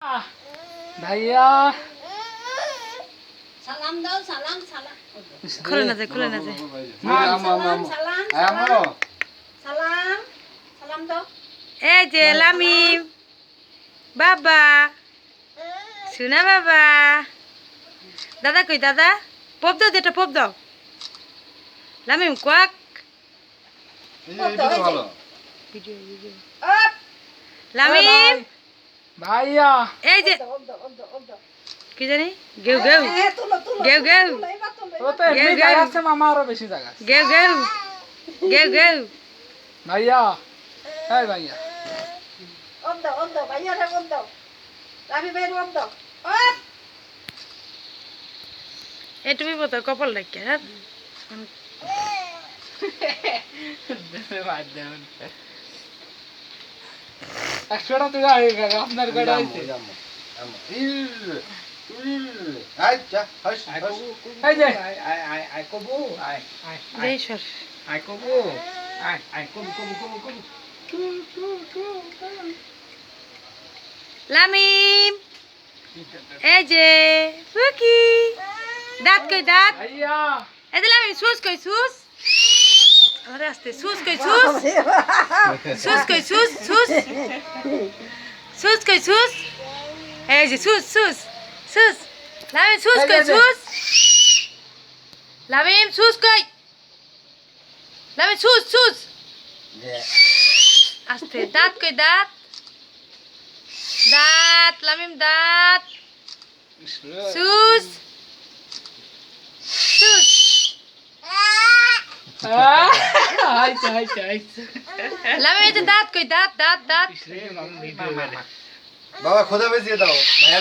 ভাইয়া সালাম দাও সালাম সালাম খুলে না যায় সালাম সালাম সালাম সালাম দাও এই যে লামিম বাবা শোনা বাবা দাদা কই দাদা পপ দাও যেটা পপ দাও Lamine quack video up Lamine ভাইয়া এই যে কি জানি গেউ গেউ তুলো তুলো গেউ গেউ ও তো এমনি জায়গা আছে মামা আরো বেশি জায়গা আছে গেউ গেউ গেউ গেউ ভাইয়া এই ভাইয়া অদ্দ ভাইয়া রে অদ্দ আমি বের অদ্দ আপ এ তুমি বতো কপাল রাখে হ্যাঁ 100 টাকা তুই আগে গেল আপনার গড় হইছে এই যে আই কবু আই দেই সর আই কবু আই কবু লামিম এই যে ফুকি দাঁত কই দাঁত ভাইয়া এই যে লামিম সুস কই সুস আরে আস্তে সুস কই সুস সুস কই সুস সুস সুস কই সুস এই যে সুস সুস সুস লামিম সুস কই সুস লামিম সুস কই লামিম সুস সুস আস্তে দাঁত কই দাঁত দাঁত লামিম দাঁত সুস সুস আইছে লামিম এই যে দাঁত কই দাঁত দাঁত দাঁত বাবা খোদা বেজিয়ে দাও ভাইয়া